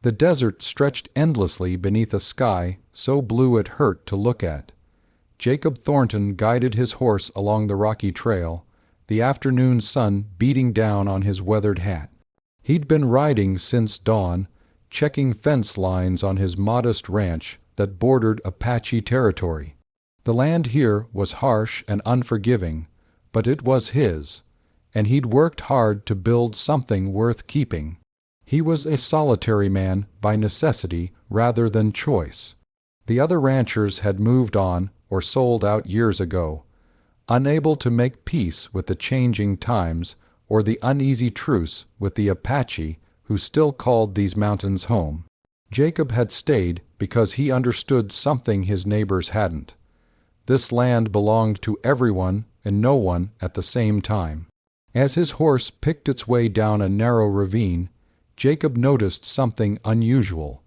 The desert stretched endlessly beneath a sky so blue it hurt to look at. Jacob Thornton guided his horse along the rocky trail, the afternoon sun beating down on his weathered hat. He'd been riding since dawn, checking fence lines on his modest ranch that bordered Apache territory. The land here was harsh and unforgiving, but it was his, and he'd worked hard to build something worth keeping. He was a solitary man by necessity rather than choice. The other ranchers had moved on or sold out years ago, unable to make peace with the changing times or the uneasy truce with the Apache who still called these mountains home. Jacob had stayed because he understood something his neighbors hadn't. This land belonged to everyone and no one at the same time. As his horse picked its way down a narrow ravine, Jacob noticed something unusual.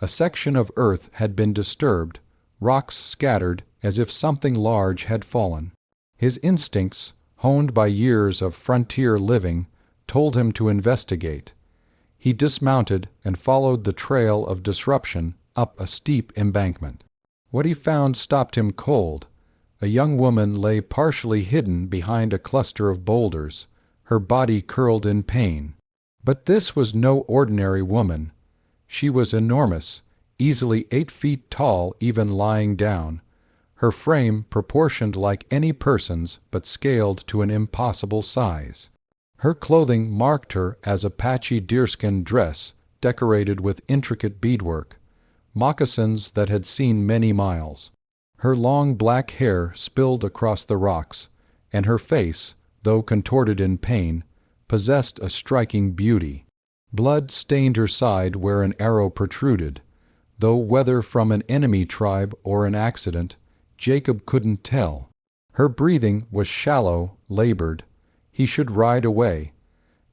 A section of earth had been disturbed, rocks scattered as if something large had fallen. His instincts, honed by years of frontier living, told him to investigate. He dismounted and followed the trail of disruption up a steep embankment. What he found stopped him cold. A young woman lay partially hidden behind a cluster of boulders, her body curled in pain. But this was no ordinary woman. She was enormous, easily 8 feet tall even lying down, her frame proportioned like any person's but scaled to an impossible size. Her clothing marked her as Apache deerskin dress decorated with intricate beadwork, moccasins that had seen many miles. Her long black hair spilled across the rocks, and her face, though contorted in pain, possessed a striking beauty. Blood stained her side where an arrow protruded, though whether from an enemy tribe or an accident, Jacob couldn't tell. Her breathing was shallow, labored. He should ride away.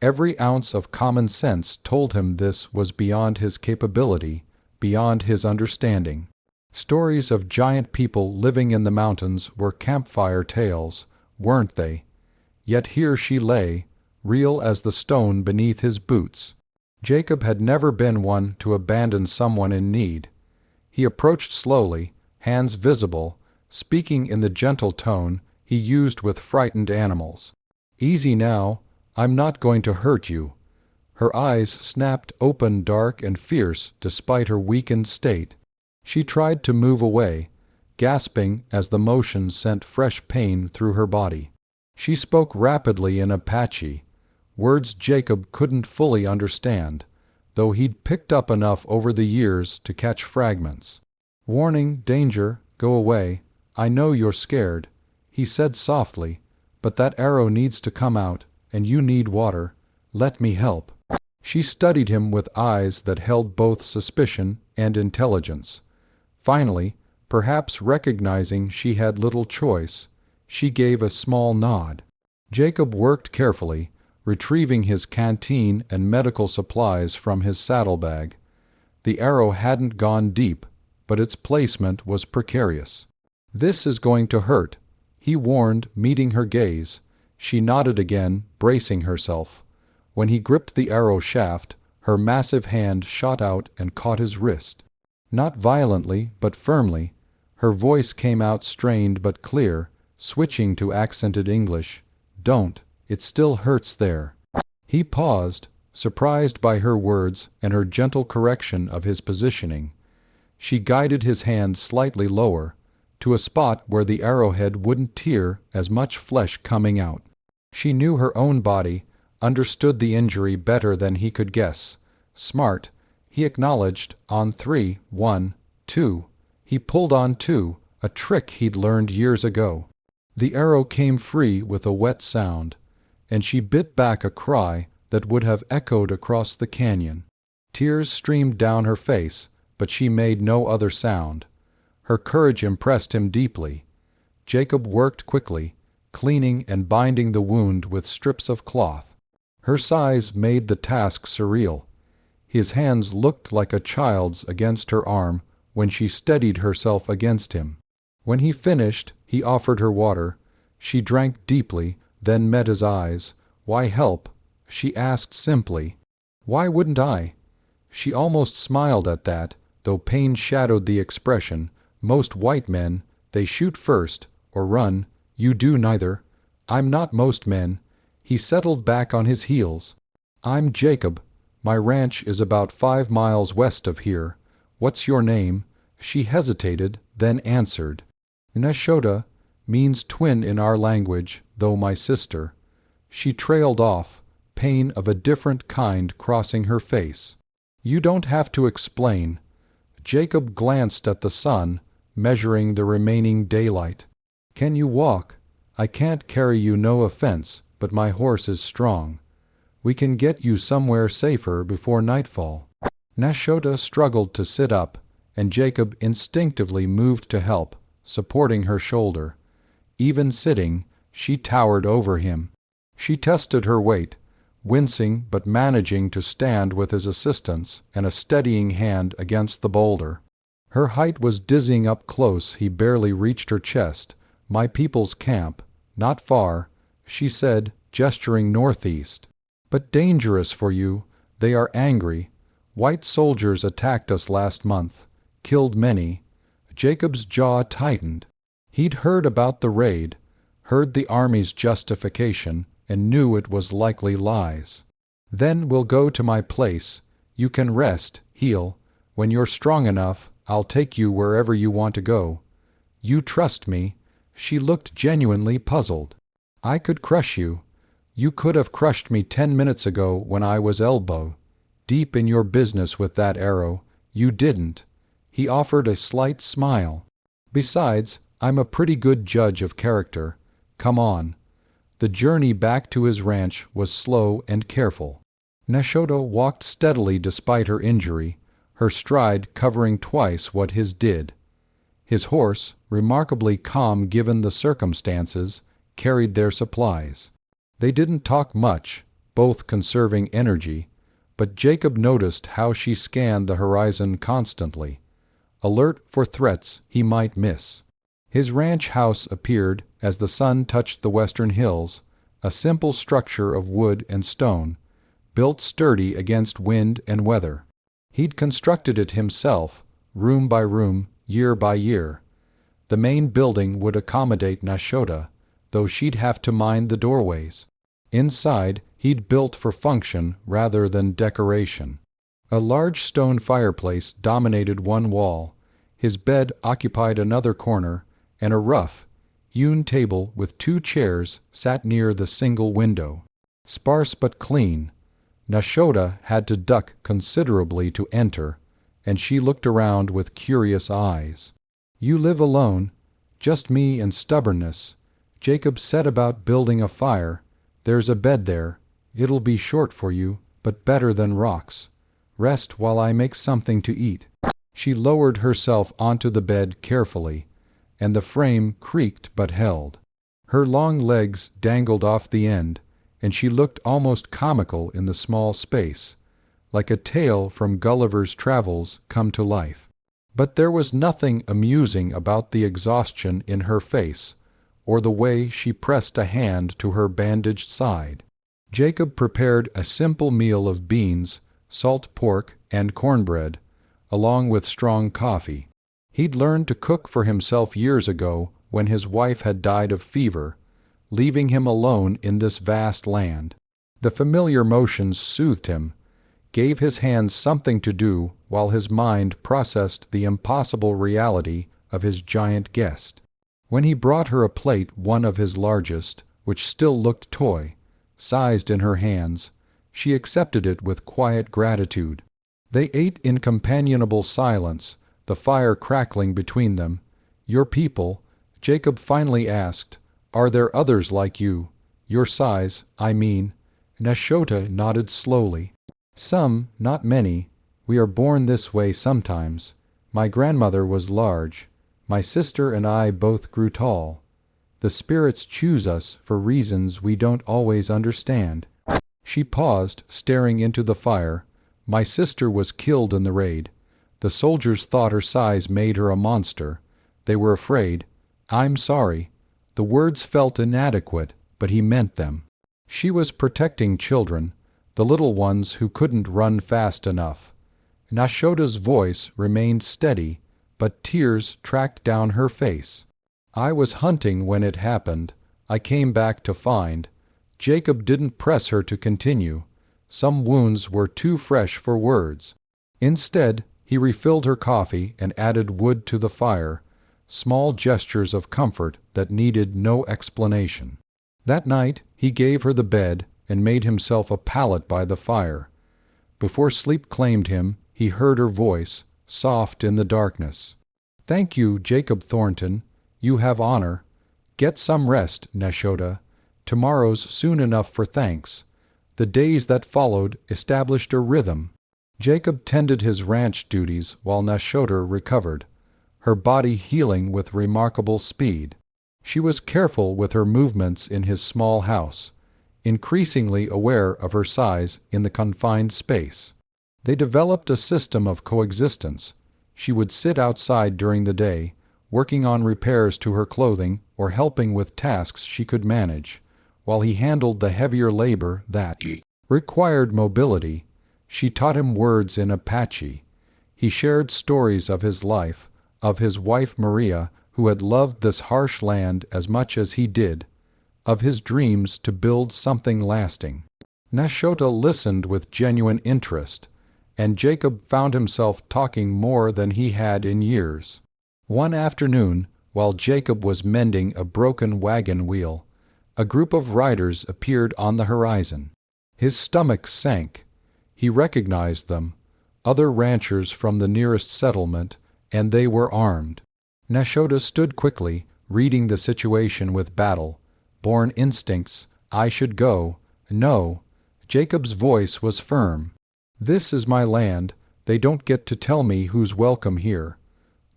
Every ounce of common sense told him this was beyond his capability, beyond his understanding. Stories of giant people living in the mountains were campfire tales, weren't they? Yet here she lay, real as the stone beneath his boots. Jacob had never been one to abandon someone in need. He approached slowly, hands visible, speaking in the gentle tone he used with frightened animals. "Easy now, I'm not going to hurt you." Her eyes snapped open, dark and fierce despite her weakened state. She tried to move away, gasping as the motion sent fresh pain through her body. She spoke rapidly in Apache, words Jacob couldn't fully understand, though he'd picked up enough over the years to catch fragments. "Warning, danger, go away. I know you're scared," he said softly, "but that arrow needs to come out, and you need water. Let me help." She studied him with eyes that held both suspicion and intelligence. Finally, perhaps recognizing she had little choice, she gave a small nod. Jacob worked carefully, retrieving his canteen and medical supplies from his saddlebag. The arrow hadn't gone deep, but its placement was precarious. "This is going to hurt," he warned, meeting her gaze. She nodded again, bracing herself. When he gripped the arrow shaft, her massive hand shot out and caught his wrist. Not violently, but firmly. Her voice came out strained but clear, switching to accented English. "Don't. It still hurts there." He paused, surprised by her words and her gentle correction of his positioning. She guided his hand slightly lower, to a spot where the arrowhead wouldn't tear as much flesh coming out. She knew her own body, understood the injury better than he could guess. Smart, he acknowledged, on 3, 1, 2. He pulled on 2, a trick he'd learned years ago. The arrow came free with a wet sound, and she bit back a cry that would have echoed across the canyon. Tears streamed down her face, but she made no other sound. Her courage impressed him deeply. Jacob worked quickly, cleaning and binding the wound with strips of cloth. Her size made the task surreal. His hands looked like a child's against her arm when she steadied herself against him. When he finished, he offered her water. She drank deeply, then met his eyes. "Why help?" she asked simply. "Why wouldn't I?" She almost smiled at that, though pain shadowed the expression. Most white men, they shoot first, or run. You do neither. I'm not most men. He settled back on his heels. I'm Jacob. My ranch is about 5 miles west of here. What's your name? She hesitated, then answered. Nashota means twin in our language, though my sister. She trailed off, pain of a different kind crossing her face. You don't have to explain. Jacob glanced at the sun, measuring the remaining daylight. Can you walk? I can't carry you, no offense, but my horse is strong. We can get you somewhere safer before nightfall. Nashota struggled to sit up, and Jacob instinctively moved to help, supporting her shoulder. Even sitting, she towered over him. She tested her weight, wincing but managing to stand with his assistance and a steadying hand against the boulder. Her height was dizzying up close. He barely reached her chest. My people's camp, not far, she said, gesturing northeast. But dangerous for you. They are angry. White soldiers attacked us last month, killed many. Jacob's jaw tightened. He'd heard about the raid, heard the army's justification, and knew it was likely lies. Then we'll go to my place. You can rest, heal. When you're strong enough, I'll take you wherever you want to go. You trust me? She looked genuinely puzzled. I could crush you. You could have crushed me 10 minutes ago when I was elbow deep in your business with that arrow. You didn't. He offered a slight smile. Besides, I'm a pretty good judge of character. Come on. The journey back to his ranch was slow and careful. Nashota walked steadily despite her injury, her stride covering twice what his did. His horse, remarkably calm given the circumstances, carried their supplies. They didn't talk much, both conserving energy, but Jacob noticed how she scanned the horizon constantly, alert for threats he might miss. His ranch house appeared as the sun touched the western hills, a simple structure of wood and stone, built sturdy against wind and weather. He'd constructed it himself, room by room, year by year. The main building would accommodate Nashota, though she'd have to mind the doorways. Inside, he'd built for function rather than decoration. A large stone fireplace dominated one wall. His bed occupied another corner, and a rough, hewn table with 2 chairs sat near the single window. Sparse but clean, Nashota had to duck considerably to enter, and she looked around with curious eyes. You live alone? Just me and stubbornness. Jacob set about building a fire. There's a bed there. It'll be short for you, but better than rocks. Rest while I make something to eat. She lowered herself onto the bed carefully, and the frame creaked but held. Her long legs dangled off the end, and she looked almost comical in the small space, like a tale from Gulliver's Travels come to life. But there was nothing amusing about the exhaustion in her face, or the way she pressed a hand to her bandaged side. Jacob prepared a simple meal of beans, salt pork, and cornbread, along with strong coffee. He'd learned to cook for himself years ago when his wife had died of fever, leaving him alone in this vast land. The familiar motions soothed him, gave his hands something to do while his mind processed the impossible reality of his giant guest. When he brought her a plate, one of his largest, which still looked toy, sized in her hands, she accepted it with quiet gratitude. They ate in companionable silence, the fire crackling between them. Your people, Jacob finally asked, are there others like you? Your size, I mean. Nashota nodded slowly. Some, not many. We are born this way sometimes. My grandmother was large. My sister and I both grew tall. The spirits choose us for reasons we don't always understand. She paused, staring into the fire. My sister was killed in the raid. The soldiers thought her size made her a monster. They were afraid. I'm sorry. The words felt inadequate, but he meant them. She was protecting children, the little ones who couldn't run fast enough. Nashoda's voice remained steady, but tears tracked down her face. I was hunting when it happened. I came back to find. Jacob didn't press her to continue. Some wounds were too fresh for words. Instead, he refilled her coffee and added wood to the fire, small gestures of comfort that needed no explanation. That night, he gave her the bed and made himself a pallet by the fire. Before sleep claimed him, he heard her voice, soft in the darkness. "Thank you, Jacob Thornton. You have honor. Get some rest, Nashoda. Tomorrow's soon enough for thanks." The days that followed established a rhythm. Jacob tended his ranch duties while Nashoda recovered, her body healing with remarkable speed. She was careful with her movements in his small house, increasingly aware of her size in the confined space. They developed a system of coexistence. She would sit outside during the day, working on repairs to her clothing or helping with tasks she could manage, while he handled the heavier labor that required mobility. She taught him words in Apache. He shared stories of his life, of his wife Maria, who had loved this harsh land as much as he did, of his dreams to build something lasting. Nashoda listened with genuine interest, and Jacob found himself talking more than he had in years. One afternoon, while Jacob was mending a broken wagon wheel, a group of riders appeared on the horizon. His stomach sank. He recognized them, other ranchers from the nearest settlement, and they were armed. Nashoda stood quickly, reading the situation with battle-born instincts. "I should go." "No." Jacob's voice was firm. "This is my land. They don't get to tell me who's welcome here."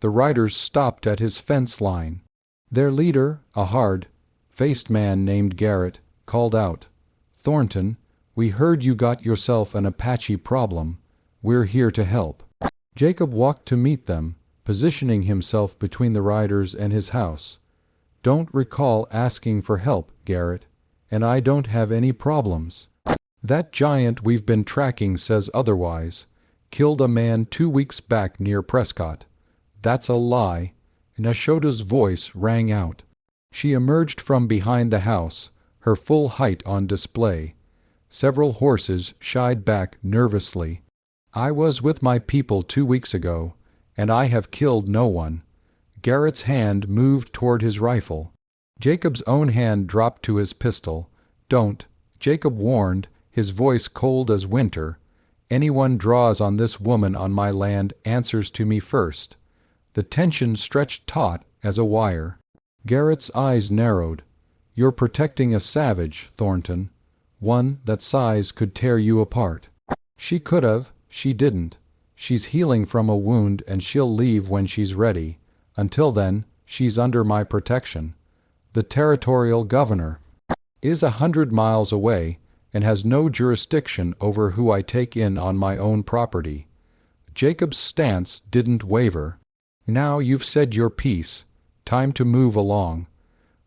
The riders stopped at his fence line. Their leader, a hard-faced man named Garrett, called out, "Thornton, we heard you got yourself an Apache problem. We're here to help." Jacob walked to meet them, positioning himself between the riders and his house. "Don't recall asking for help, Garrett, and I don't have any problems. That giant we've been tracking says otherwise. Killed a man 2 weeks back near Prescott." "That's a lie." Nashoda's voice rang out. She emerged from behind the house, her full height on display. Several horses shied back nervously. "I was with my people 2 weeks ago, and I have killed no one." Garrett's hand moved toward his rifle. Jacob's own hand dropped to his pistol. "Don't," Jacob warned, his voice cold as winter. "Anyone draws on this woman on my land answers to me first." The tension stretched taut as a wire. Garrett's eyes narrowed. "You're protecting a savage, Thornton. One that size could tear you apart." "She could have. She didn't. She's healing from a wound and she'll leave when she's ready. Until then, she's under my protection. The territorial governor is 100 miles away and has no jurisdiction over who I take in on my own property." Jacob's stance didn't waver. "Now you've said your piece. Time to move along."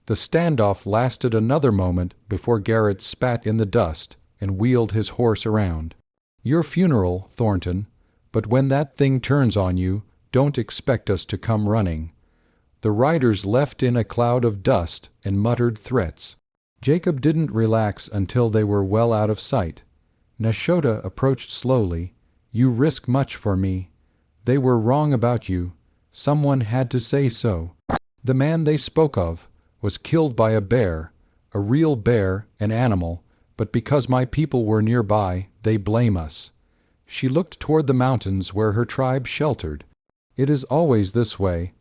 The standoff lasted another moment before Garrett spat in the dust and wheeled his horse around. "Your funeral, Thornton, but when that thing turns on you, don't expect us to come running." The riders left in a cloud of dust and muttered threats. Jacob didn't relax until they were well out of sight. Nashoda approached slowly. "You risk much for me. They were wrong about you. Someone had to say so. The man they spoke of was killed by a bear, a real bear, an animal, but because my people were nearby, they blame us." She looked toward the mountains where her tribe sheltered. "It is always this way."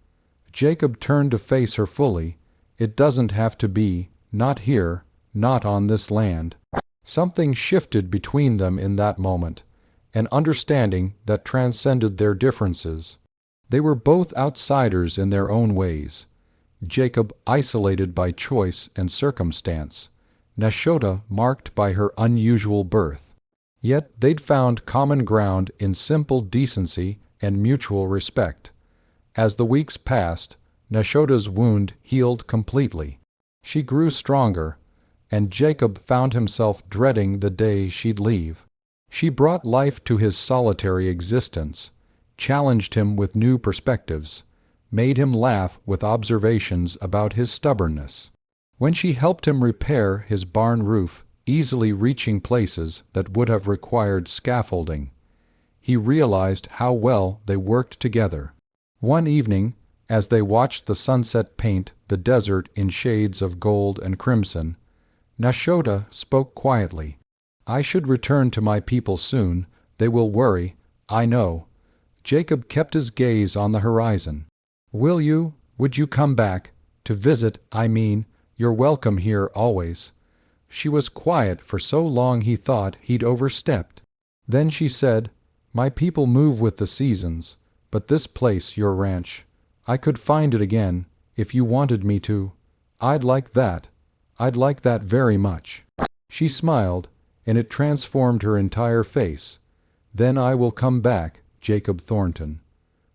Jacob turned to face her fully. "It doesn't have to be, not here, not on this land." Something shifted between them in that moment, an understanding that transcended their differences. They were both outsiders in their own ways. Jacob isolated by choice and circumstance, Nashoda marked by her unusual birth. Yet they'd found common ground in simple decency and mutual respect. As the weeks passed, Nashoda's wound healed completely. She grew stronger, and Jacob found himself dreading the day she'd leave. She brought life to his solitary existence, challenged him with new perspectives, made him laugh with observations about his stubbornness. When she helped him repair his barn roof, easily reaching places that would have required scaffolding, he realized how well they worked together. One evening, as they watched the sunset paint the desert in shades of gold and crimson, Nashota spoke quietly. "I should return to my people soon. They will worry, I know." Jacob kept his gaze on the horizon. Would you come back? To visit, I mean. You're welcome here always." She was quiet for so long he thought he'd overstepped. Then she said, "My people move with the seasons, but this place, your ranch, I could find it again, if you wanted me to. I'd like that. I'd like that very much." She smiled, and it transformed her entire face. "Then I will come back, Jacob Thornton.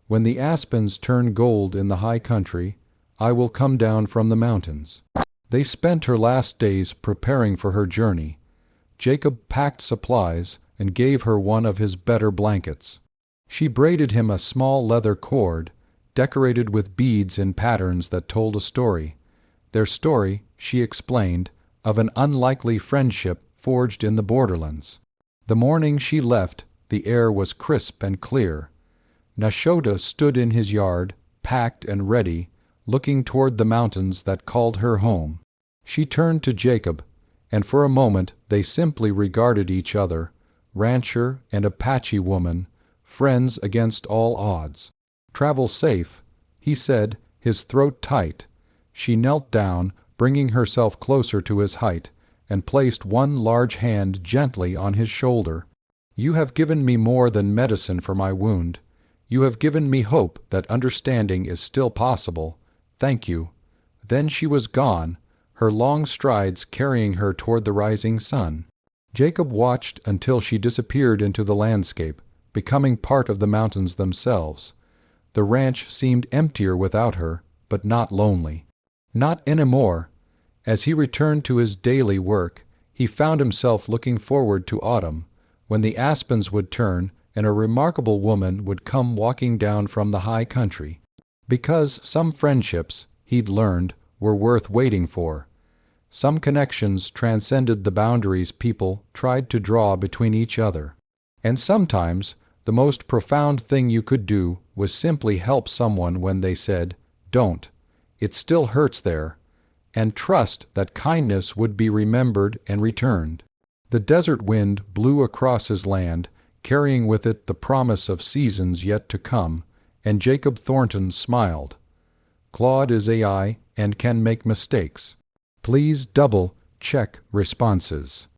When the aspens turn gold in the high country, I will come down from the mountains." They spent her last days preparing for her journey. Jacob packed supplies and gave her one of his better blankets. She braided him a small leather cord, decorated with beads in patterns that told a story. Their story, she explained, of an unlikely friendship forged in the borderlands. The morning she left, the air was crisp and clear. Nashota stood in his yard, packed and ready, looking toward the mountains that called her home. She turned to Jacob, and for a moment they simply regarded each other, rancher and Apache woman, friends against all odds. "Travel safe," he said, his throat tight. She knelt down, bringing herself closer to his height, and placed one large hand gently on his shoulder. "You have given me more than medicine for my wound. You have given me hope that understanding is still possible. Thank you." Then she was gone, her long strides carrying her toward the rising sun. Jacob watched until she disappeared into the landscape, becoming part of the mountains themselves. The ranch seemed emptier without her, but not lonely. Not anymore. As he returned to his daily work, he found himself looking forward to autumn, when the aspens would turn and a remarkable woman would come walking down from the high country. Because some friendships, he'd learned, were worth waiting for. Some connections transcended the boundaries people tried to draw between each other. And sometimes, the most profound thing you could do was simply help someone when they said, "Don't. It still hurts there," and trust that kindness would be remembered and returned. The desert wind blew across his land, carrying with it the promise of seasons yet to come, and Jacob Thornton smiled. Claude is AI and can make mistakes. Please double-check responses.